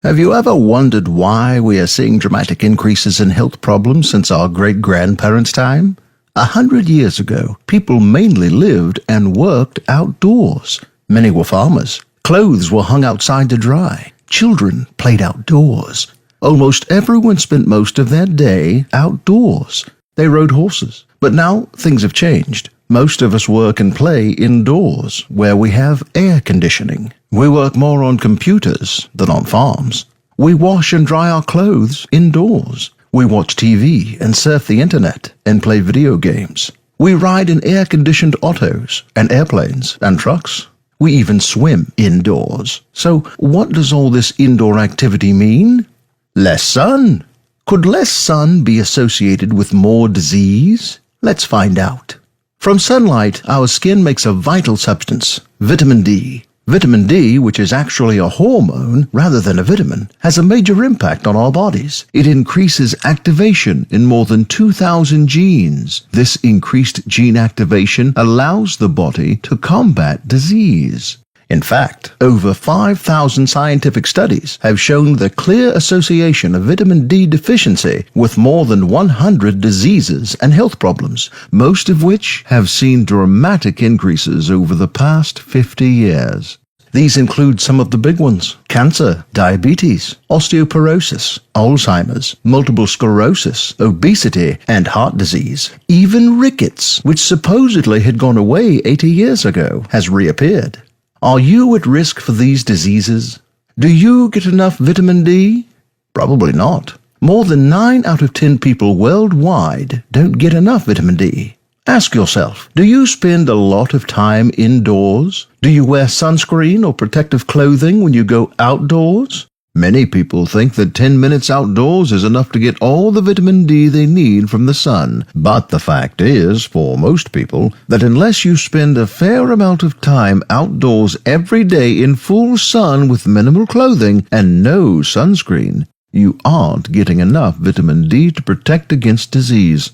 Have you ever wondered why we are seeing dramatic increases in health problems since our great-grandparents' time? 100 years ago, people mainly lived and worked outdoors. Many were farmers. Clothes were hung outside to dry. Children played outdoors. Almost everyone spent most of their day outdoors. They rode horses. But now things have changed. Most of us work and play indoors, where we have air conditioning. We work more on computers than on farms. We wash and dry our clothes indoors. We watch TV and surf the internet and play video games. We ride in air-conditioned autos and airplanes and trucks. We even swim indoors. So what does all this indoor activity mean? Less sun. Could less sun be associated with more disease? Let's find out. From sunlight, our skin makes a vital substance, vitamin D. Vitamin D, which is actually a hormone rather than a vitamin, has a major impact on our bodies. It increases activation in more than 2,000 genes. This increased gene activation allows the body to combat disease. In fact, over 5,000 scientific studies have shown the clear association of vitamin D deficiency with more than 100 diseases and health problems, most of which have seen dramatic increases over the past 50 years. These include some of the big ones: cancer, diabetes, osteoporosis, Alzheimer's, multiple sclerosis, obesity, and heart disease. Even rickets, which supposedly had gone away 80 years ago, has reappeared. Are you at risk for these diseases? Do you get enough vitamin D? Probably not. More than 9 out of 10 people worldwide don't get enough vitamin D. Ask yourself, do you spend a lot of time indoors? Do you wear sunscreen or protective clothing when you go outdoors? Many people think that 10 minutes outdoors is enough to get all the vitamin D they need from the sun. But the fact is, for most people, that unless you spend a fair amount of time outdoors every day in full sun with minimal clothing and no sunscreen, you aren't getting enough vitamin D to protect against disease.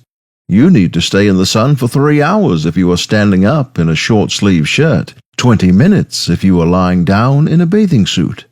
You need to stay in the sun for 3 hours if you are standing up in a short-sleeved shirt, 20 minutes if you are lying down in a bathing suit.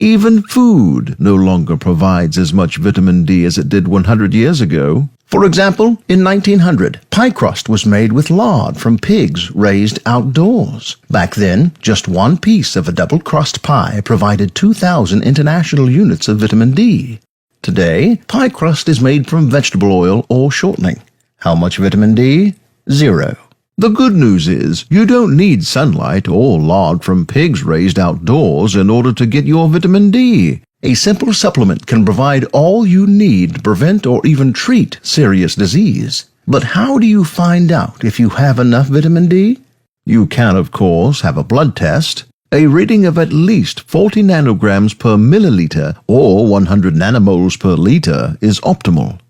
Even food no longer provides as much vitamin D as it did 100 years ago. For example, in 1900, pie crust was made with lard from pigs raised outdoors. Back then, just one piece of a double crust pie provided 2,000 international units of vitamin D. Today, pie crust is made from vegetable oil or shortening. How much vitamin D? 0. The good news is, you don't need sunlight or lard from pigs raised outdoors in order to get your vitamin D. A simple supplement can provide all you need to prevent or even treat serious disease. But how do you find out if you have enough vitamin D? You can, of course, have a blood test. A reading of at least 40 nanograms per milliliter or 100 nanomoles per liter is optimal.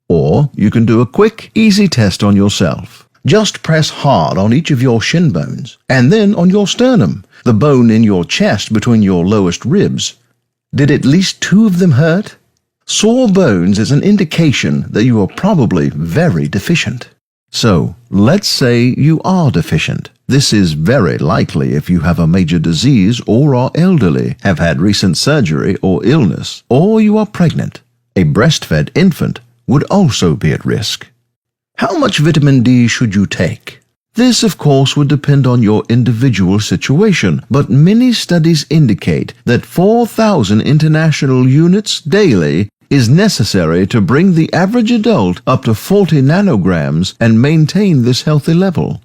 Or you can do a quick, easy test on yourself. Just press hard on each of your shin bones, and then on your sternum, the bone in your chest between your lowest ribs. Did at least 2 of them hurt? Sore bones is an indication that you are probably very deficient. So, let's say you are deficient. This is very likely if you have a major disease or are elderly, have had recent surgery or illness, or you are pregnant. A breastfed infant would also be at risk. How much vitamin D should you take? This, of course, would depend on your individual situation, but many studies indicate that 4,000 international units daily is necessary to bring the average adult up to 40 nanograms and maintain this healthy level.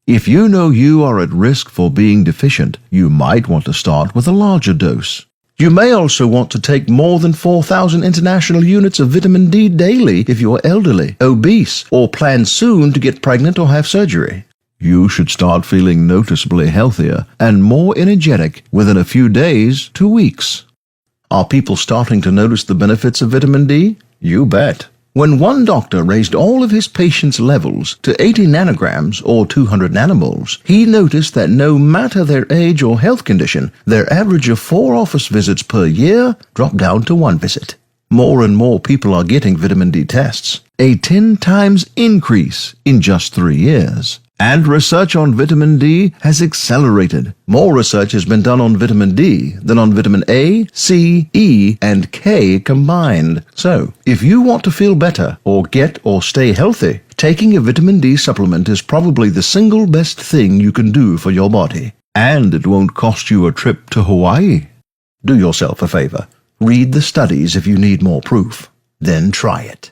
If you know you are at risk for being deficient, you might want to start with a larger dose. You may also want to take more than 4,000 international units of vitamin D daily if you are elderly, obese, or plan soon to get pregnant or have surgery. You should start feeling noticeably healthier and more energetic within a few days to weeks. Are people starting to notice the benefits of vitamin D? You bet. When one doctor raised all of his patients' levels to 80 nanograms or 200 nanomoles, he noticed that no matter their age or health condition, their average of 4 office visits per year dropped down to 1 visit. More and more people are getting vitamin D tests, a 10 times increase in just 3 years. And research on vitamin D has accelerated. More research has been done on vitamin D than on vitamin A, C, E, and K combined. So, if you want to feel better or get or stay healthy, taking a vitamin D supplement is probably the single best thing you can do for your body. And it won't cost you a trip to Hawaii. Do yourself a favor. Read the studies if you need more proof. Then try it.